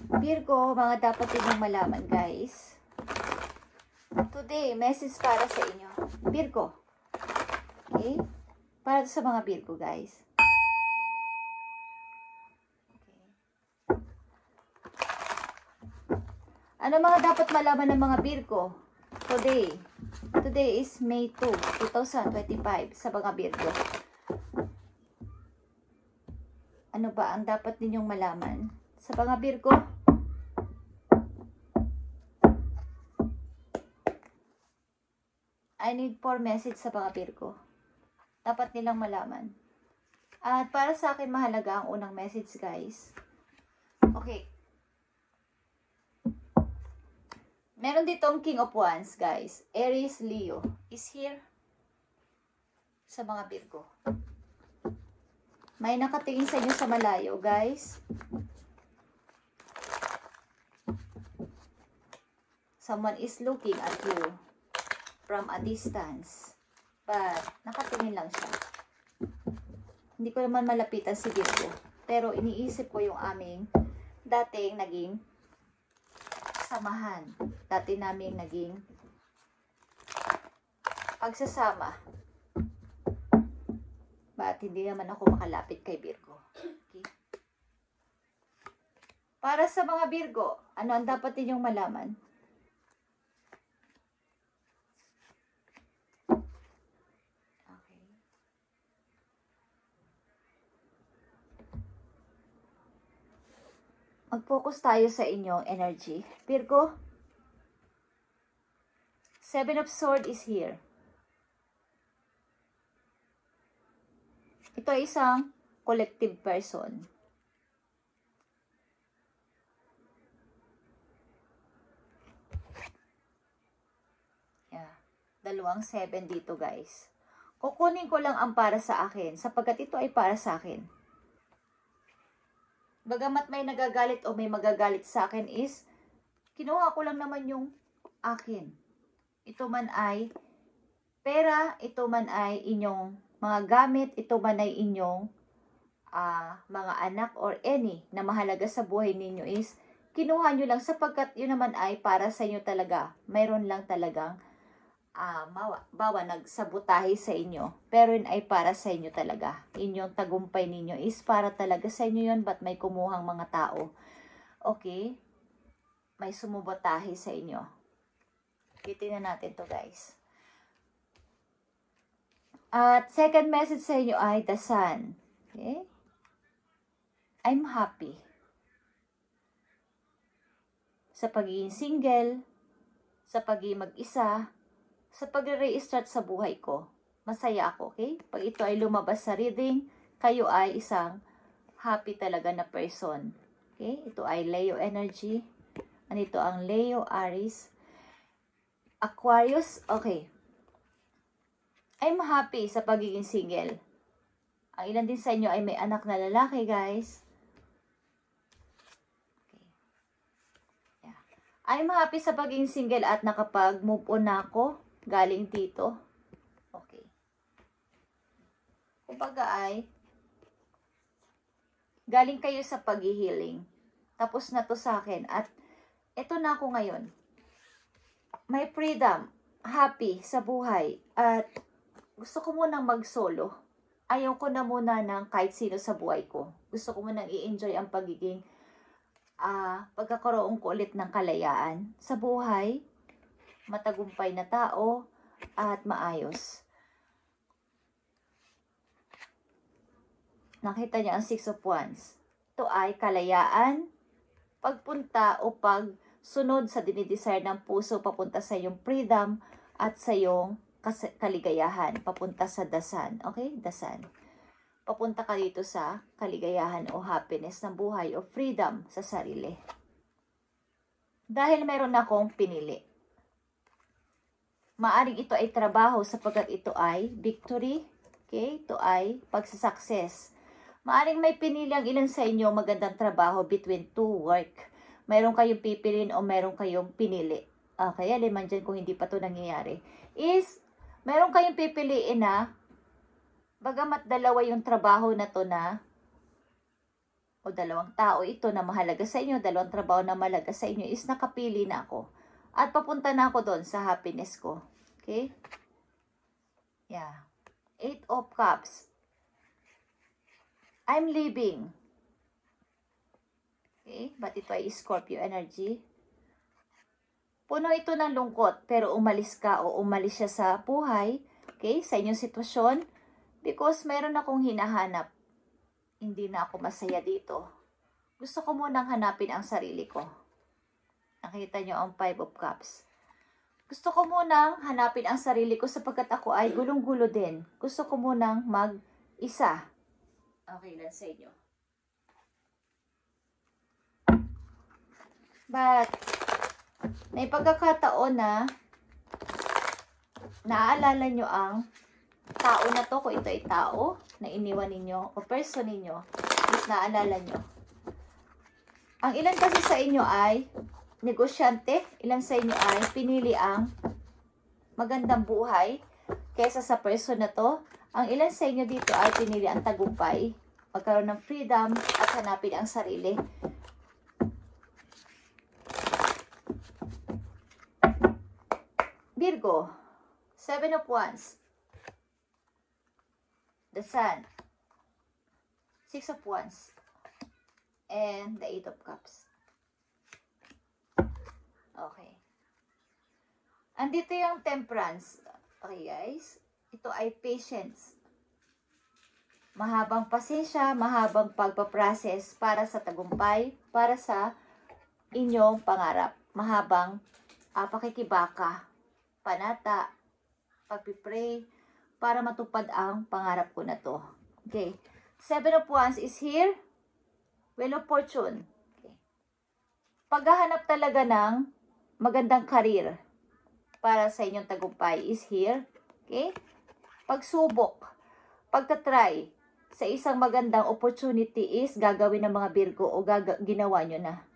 Virgo, mga dapat ninyong malaman, guys. Today, message para sa inyo. Virgo. Okay? Para sa mga Virgo, guys. Okay. Ano mga dapat malaman ng mga Virgo? Today. Today is May 2, 2025 sa mga Virgo. Ano ba ang dapat ninyong malaman? Sa mga Virgo, I need 4 message sa mga Virgo. Dapat nilang malaman. At para sa akin, mahalaga ang unang message, guys. Okay. Meron ditong King of Wands, guys. Aries, Leo is here sa mga Virgo. May nakatingin sa inyo sa malayo, guys. Someone is looking at you from a distance. But, nakatingin lang siya. Hindi ko naman malapitan si Virgo. Pero, iniisip ko yung aming dating naging samahan. Dati naming naging pagsasama. Ba't hindi naman ako makalapit kay Virgo? Okay. Para sa mga Virgo, ano ang dapat ninyong malaman? Okay. Mag-focus tayo sa inyong energy. Virgo, 7 of Swords is here. Ito ay isang collective person. Yeah. Dalawang 7 dito, guys. Kukunin ko lang ang para sa akin, sapagkat ito ay para sa akin. Bagamat may nagagalit o may magagalit sa akin is, kinuha ko lang naman yung akin. Ito man ay pera, ito man ay inyong mga gamit, ito man ay inyong mga anak or any na mahalaga sa buhay ninyo is, kinuha nyo lang sapagkat yun naman ay para sa inyo talaga. Mayroon lang talagang nagsabotahe sa inyo. Pero yun ay para sa inyo talaga. Inyong tagumpay ninyo is para talaga sa inyo yun, but may kumuhang mga tao. Okay? May sumubotahe sa inyo. Titingnan natin to, guys. At second message sa inyo ay the Sun. Okay? I'm happy. Sa pagiging single, sa pagiging mag-isa, sa pag-re-start sa buhay ko. Masaya ako, okay? Pag ito ay lumabas sa reading, kayo ay isang happy talaga na person. Okay? Ito ay Leo energy. Anito ang Leo, Aries, Aquarius. Okay. I'm happy sa pagiging single. Ang ilan din sa inyo ay may anak na lalaki, guys. Okay. Yeah. I'm happy sa pagiging single at nakapag-move on na ako galing dito. Okay. Kumbaga ay galing kayo sa pag-healing. Tapos na to sa akin. At eto na ako ngayon. May freedom. Happy sa buhay. At gusto ko munang mag-solo. Ayaw ko na muna ng kahit sino sa buhay ko. Gusto ko munang i-enjoy ang pagiging pagkakaroon ko ulit ng kalayaan sa buhay, matagumpay na tao, at maayos. Nakita niyo ang 6 of Wands. Ito ay kalayaan, pagpunta o pagsunod sa dinidesire ng puso papunta sa iyong freedom at sa iyong kaligayahan, papunta sa dasan. Okay? Dasan. Papunta ka dito sa kaligayahan o happiness ng buhay o freedom sa sarili. Dahil meron akong pinili. Maaring ito ay trabaho sapagkat ito ay victory. Okay? Ito ay pagsasucess. Maaring may pinili ang ilan sa inyo magandang trabaho between two work. Meron kayong pipiliin o meron kayong pinili. Kaya liman dyan kung hindi pa ito nangyayari. Is meron kayong pipiliin na, bagamat dalawa yung trabaho na to na o dalawang tao ito na mahalaga sa inyo, dalawang trabaho na mahalaga sa inyo, is nakapili na ako. At papunta na ako doon sa happiness ko. Okay? Yeah. 8 of Cups. I'm leaving. Okay? But ito ay Scorpio energy. Puno ito ng lungkot, pero umalis ka o umalis siya sa buhay, okay, sa inyong sitwasyon, because meron akong hinahanap. Hindi na ako masaya dito. Gusto ko munang hanapin ang sarili ko. Nakita nyo ang 5 of Cups. Gusto ko munang hanapin ang sarili ko sapagkat ako ay gulong-gulo din. Gusto ko munang mag-isa. Okay lang sa inyo. But, may pagkakataon na naaalala nyo ang tao na to, kung ito ay tao na iniwan ninyo o person ninyo, is naalala nyo. Ang ilan kasi sa inyo ay negosyante, ilan sa inyo ay pinili ang magandang buhay kaysa sa person na to. Ang ilan sa inyo dito ay pinili ang tagumpay, magkaroon ng freedom at hanapin ang sarili. Virgo, 7 of Wands, the Sun, 6 of Wands, and the 8 of Cups. Okay. Andito yung Temperance. Okay guys, ito ay patience. Mahabang pasensya, mahabang pagpaprocess para sa tagumpay, para sa inyong pangarap. Mahabang pakikibaka, panata, pagpipray, para matupad ang pangarap ko na to. Okay. 7 of Wands is here. Wheel of Fortune. Okay. Paghahanap talaga ng magandang career para sa inyong tagumpay is here. Okay? Pagsubok, pagtatry sa isang magandang opportunity is gagawin ng mga Virgo o ginawa nyo na.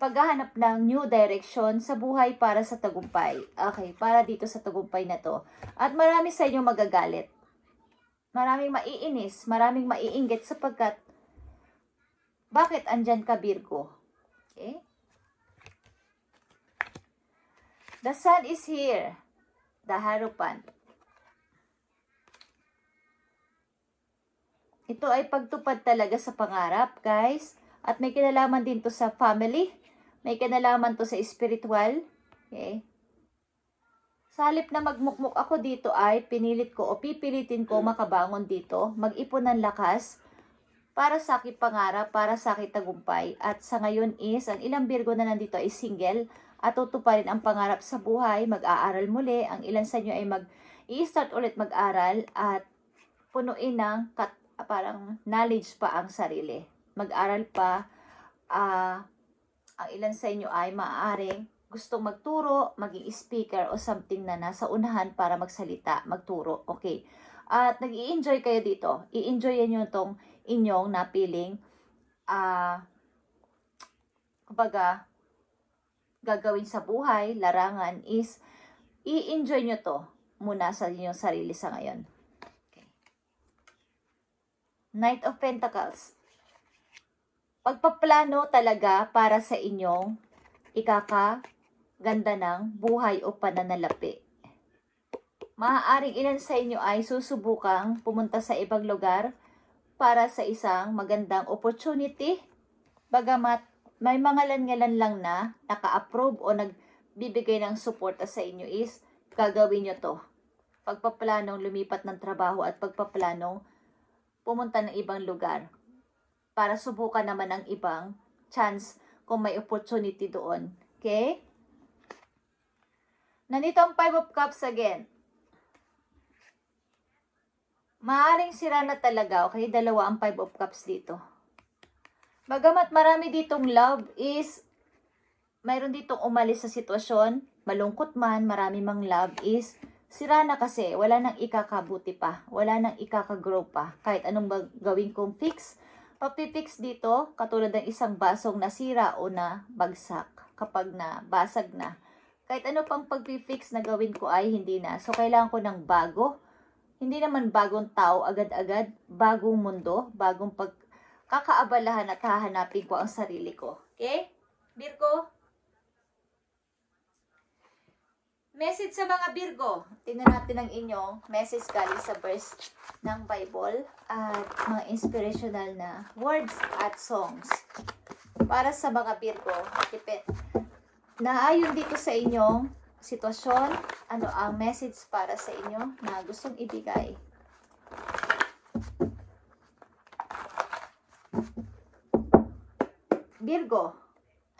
Paghahanap ng new direction sa buhay para sa tagumpay. Okay, para dito sa tagumpay na to. At marami sa inyo magagalit. Maraming maiinis, maraming maiinggit sapagkat bakit andyan ka, Virgo? Okay? The Sun is here. The Hierophant. Ito ay pagtupad talaga sa pangarap, guys. At may kinalaman din to sa family. May kinalaman to sa spiritual. Okay? Sa halip na magmukmuk ako dito ay pinilit ko o pipilitin ko makabangon dito. Mag-ipon ng lakas para sa aking pangarap, para sa aking tagumpay. At sa ngayon is, ang ilang Virgo na nandito ay single at tutuparin ang pangarap sa buhay, mag-aaral muli. Ang ilan sa inyo ay i-start ulit mag-aral at punuin ng parang knowledge pa ang sarili. Mag-aral pa. Ang ilan sa inyo ay maaaring gustong magturo, maging speaker o something na nasa unahan para magsalita, magturo. Okay. At nag-i-enjoy kayo dito. I-enjoyin nyo itong inyong napiling kumbaga, gagawin sa buhay, larangan is i-enjoy nyo to muna sa inyong sarili sa ngayon. Okay. Knight of Pentacles. Pagpaplano talaga para sa inyong ikakaganda ng buhay o pananalapi. Maaaring ilan sa inyo ay susubukang pumunta sa ibang lugar para sa isang magandang opportunity. Bagamat may mga langalan lang na naka-approve o nagbibigay ng suporta sa inyo is gagawin nyo to. Pagpaplanong lumipat ng trabaho at pagpaplanong pumunta ng ibang lugar para subukan naman ang ibang chance kung may opportunity doon. Okay? Nandito ang 5 of Cups again. Maaring sira na talaga, okay? Dalawa ang 5 of Cups dito. Bagamat marami ditong love is, mayroon ditong umalis sa sitwasyon, malungkot man, marami mang love is, sira na kasi, wala nang ikakabuti pa, wala nang ikakagrow pa. Kahit anong gawin kong fix, papipix dito, katulad ng isang basong nasira o na bagsak, kapag na basag na. Kahit ano pang pagpipix na gawin ko ay hindi na. So, kailangan ko ng bago. Hindi naman bagong tao agad-agad, bagong mundo, bagong kakaabalahan at hahanapin ko ang sarili ko. Okay? Virgo? Message sa mga Virgo. Tingnan natin ang inyong message galing sa verse ng Bible at mga inspirational na words at songs. Para sa mga Virgo, naayon dito sa inyong sitwasyon, ano ang message para sa inyo na gustong ibigay. Virgo,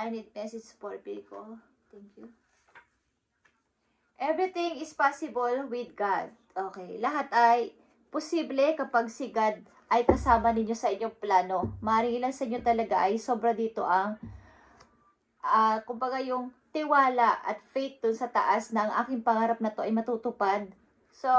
I need message for Virgo. Thank you. Everything is possible with God. Okay, lahat ay posible kapag si God ay kasama ninyo sa inyong plano. Maaaring ilan sa inyo talaga ay sobra dito ang kumbaga yung tiwala at faith dun sa taas na ang aking pangarap na to ay matutupad. So,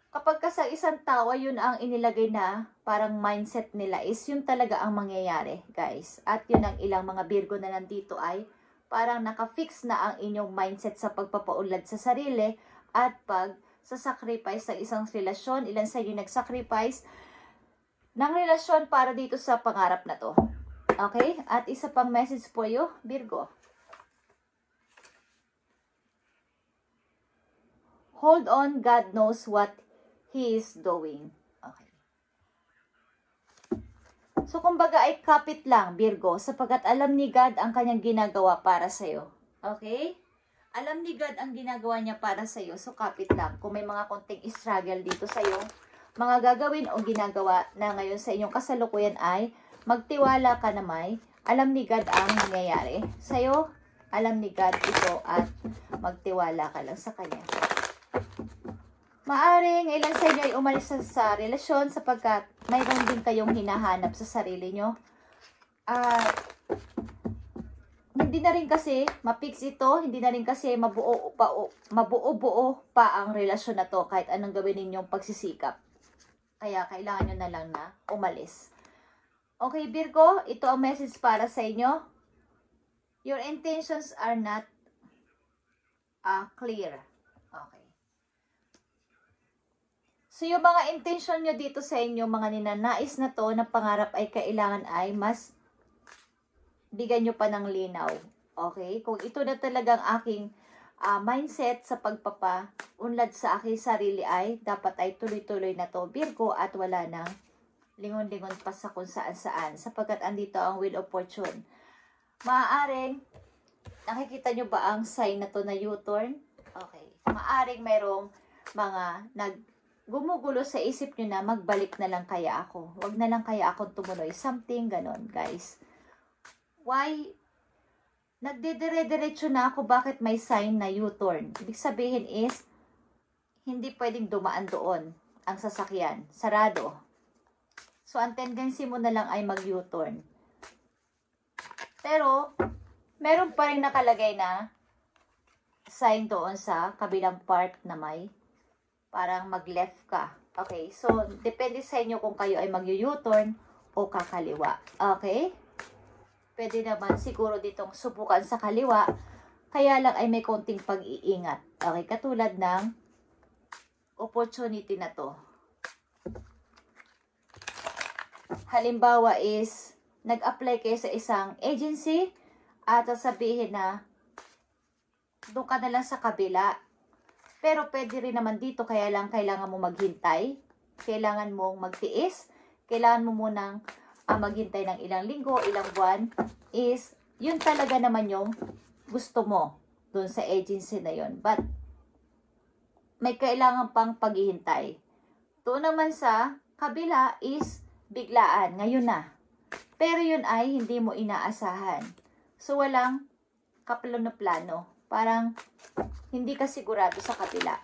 kapag ka sa isang tao, yun ang inilagay na parang mindset nila is yun talaga ang mangyayari, guys. At yun ang ilang mga Virgo na nandito ay parang nakafix na ang inyong mindset sa pagpapaunlad sa sarili at pag sa sacrifice ng isang relasyon. Ilan sa inyo nag-sacrifice ng relasyon para dito sa pangarap na to. Okay? At isa pang message po you, Virgo. Hold on, God knows what He is doing. Okay. So, kumbaga ay kapit lang, Virgo, sapagkat alam ni God ang kanyang ginagawa para sa'yo. Okay? Alam ni God ang ginagawa niya para sa'yo, so kapit lang. Kung may mga konting struggle dito sa'yo, mga gagawin o ginagawa na ngayon sa inyong kasalukuyan ay magtiwala ka na may alam ni God ang nangyayari sa'yo. Alam ni God ito at magtiwala ka lang sa Kanya. Maaring ilan sa inyo ay umalis sa relasyon sapagkat mayroon din kayong hinahanap sa sarili nyo. Hindi na rin kasi mapix ito, hindi na rin kasi mabuo-buo pa ang relasyon na to kahit anong gawin ninyong pagsisikap. Kaya kailangan nyo na lang na umalis. Okay, Virgo, ito ang message para sa inyo. Your intentions are not clear. Okay. So, yung mga intention nyo dito sa inyo, mga ninanais na to, na pangarap ay kailangan ay mas bigyan nyo pa ng linaw. Okay? Kung ito na talagang aking mindset sa pagpapaunlad sa aking sarili ay, dapat ay tuloy-tuloy na to, Virgo, at wala nang lingon-lingon pa sa kung saan-saan. Sapagkat andito ang Wheel of Fortune. Maaaring, nakikita nyo ba ang sign na to na U-turn? Okay. Maaaring mayroong mga gumugulo sa isip nyo na magbalik na lang kaya ako. Wag na lang kaya akong tumuloy. Something ganon, guys. Why? Nagdidire-diretso na ako, bakit may sign na U-turn? Ibig sabihin is, hindi pwedeng dumaan doon ang sasakyan. Sarado. So, ang tendency mo na lang ay mag-U-turn. Pero, meron pa rin nakalagay na sign doon sa kabilang part na may parang mag-left ka. Okay, so depende sa inyo kung kayo ay mag-U-turn o kakaliwa. Okay? Pwede naman siguro ditong subukan sa kaliwa, kaya lang ay may konting pag-iingat. Okay, katulad ng opportunity na to. Halimbawa is, nag-apply kayo sa isang agency at sasabihin na doon ka na lang sa kabila. Pero pwede rin naman dito, kaya lang kailangan mo maghintay. Kailangan mong magtiis. Kailangan mo munang maghintay ng ilang linggo, ilang buwan. Is, yun talaga naman yung gusto mo dun sa agency na yun. But, may kailangan pang paghihintay. Doon naman sa kabila is biglaan. Ngayon na. Pero yun ay hindi mo inaasahan. So, walang kaplano-plano. Parang hindi ka sigurado sa kabila.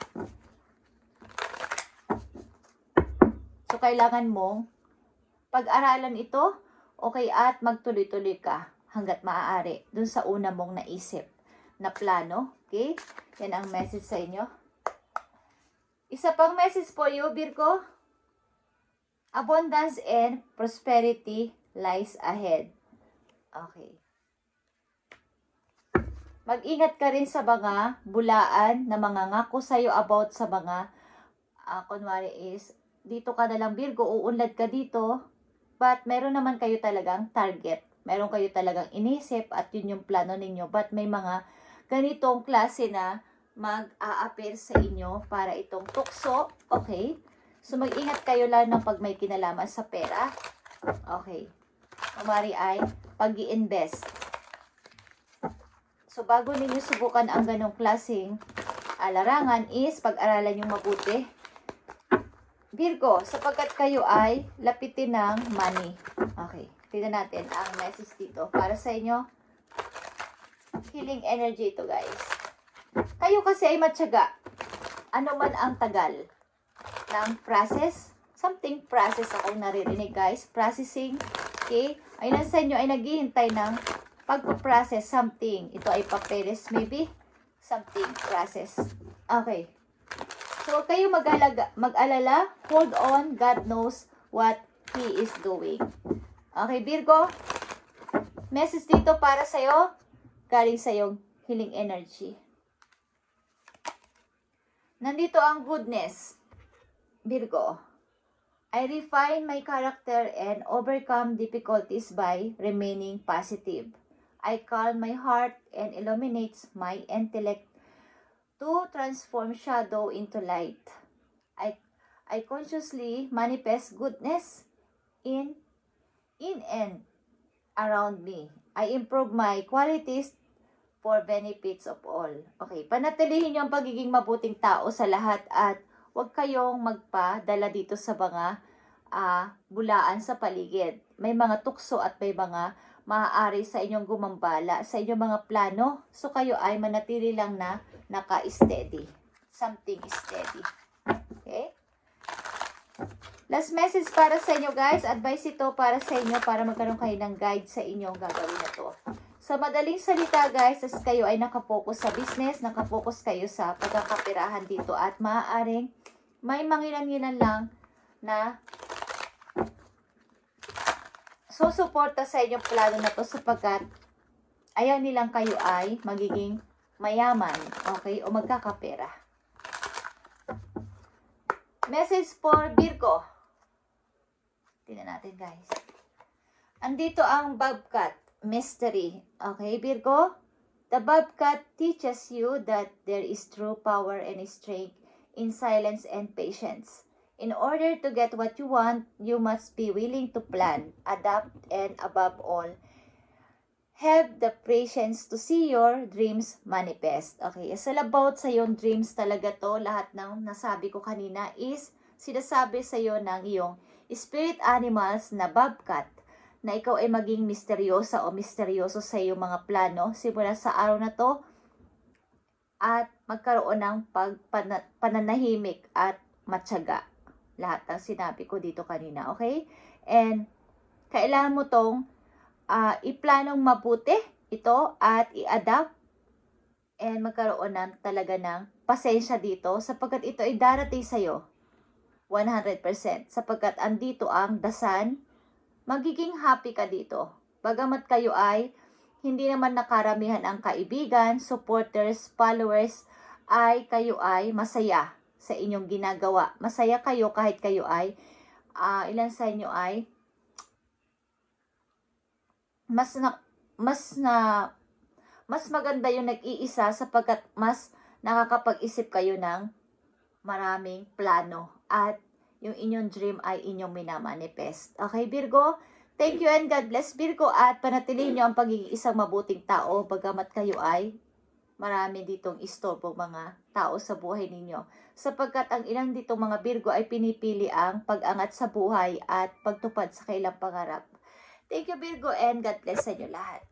So, kailangan mong pag-aralan ito, okay, at magtuloy-tuloy ka hanggat maaari dun sa una mong naisip na plano. Okay? Yan ang message sa inyo. Isa pang message for you, Virgo. Abundance and prosperity lies ahead. Okay. Mag-ingat ka rin sa mga bulaan na mga ngako sa'yo about sa mga, kunwari is, dito ka na lang, Virgo, uunlad ka dito, but meron naman kayo talagang target. Meron kayo talagang inisip at yun yung plano ninyo. But may mga ganitong klase na mag-a-appear sa inyo para itong tukso. Okay? So, mag-ingat kayo lang ng pag may kinalaman sa pera. Okay. Kumari ay pag-i-invest. So, bago ninyo subukan ang ganong klaseng larangan is pag-aralan yung mabuti. Virgo, sapagkat kayo ay lapitin ng money. Okay. Tignan natin ang message dito para sa inyo. Healing energy ito, guys. Kayo kasi ay matyaga. Ano man ang tagal ng process. Something process akong naririnig, guys. Processing. Okay? Ay sa inyo ay naghihintay ng pagpaprocess something. Ito ay papeles, maybe. Something process. Okay. So, huwag kayo mag-alala. Hold on. God knows what He is doing. Okay, Virgo. Message dito para sa'yo. Galing sa'yong healing energy. Nandito ang goodness. Virgo. I refine my character and overcome difficulties by remaining positive. I calm my heart and illuminates my intellect to transform shadow into light. I consciously manifest goodness in and around me. I improve my qualities for benefits of all. Okay, panatilihin niyo ang pagiging mabuting tao sa lahat at huwag kayong magpadala dito sa mga bulaan sa paligid. May mga tukso at may mga maaari sa inyong gumambala, sa inyong mga plano. So kayo ay manatili lang na naka-steady. Something steady. Okay? Last message para sa inyo, guys. Advice ito para sa inyo para magkaroon kayo ng guide sa inyong gagawin na to. Sa madaling salita, guys, as kayo ay nakapokus sa business, nakapokus kayo sa pagkakapirahan dito at maaaring may mangilan-ngilan lang na susuporta sa inyong plano na to sapagkat ayaw nilang kayo ay magiging mayaman, okay, o magkakapera. Message for Virgo. Tingnan natin, guys. Andito ang Bobcat mystery. Okay, Virgo? The Bobcat teaches you that there is true power and strength in silence and patience. In order to get what you want, you must be willing to plan, adapt, and above all, have the patience to see your dreams manifest. Okay, it's all about sa iyong dreams talaga to. Lahat ng nasabi ko kanina is sinasabi sa iyo ng iyong spirit animals na Bobcat na ikaw ay maging misteryosa o misteryoso sa iyong mga plano simula sa araw na to at magkaroon ng pananahimik at matyaga. Lahat ng sinabi ko dito kanina, okay? And kailangan mo tong iplanong mabuti ito at i-adapt and magkaroon ng talaga ng pasensya dito sapagkat ito ay darating sa'yo 100% sapagkat andito ang dasan, magiging happy ka dito. Bagamat kayo ay hindi naman nakaramihan ang kaibigan, supporters, followers, ay kayo ay masaya sa inyong ginagawa. Masaya kayo kahit kayo ay ilan sa inyo ay mas maganda yung nag-iisa sapagkat mas nakakapag-isip kayo ng maraming plano at yung inyong dream ay inyong minamanifest. Okay, Virgo? Thank you and God bless, Virgo, at panatilihin nyo ang pagiging isang mabuting tao bagamat kayo ay marami ditong istorbo mga tao sa buhay ninyo. Sapagkat ang ilang ditong mga Virgo ay pinipili ang pag-angat sa buhay at pagtupad sa kailang pangarap. Thank you, Virgo, and God bless sa inyo lahat.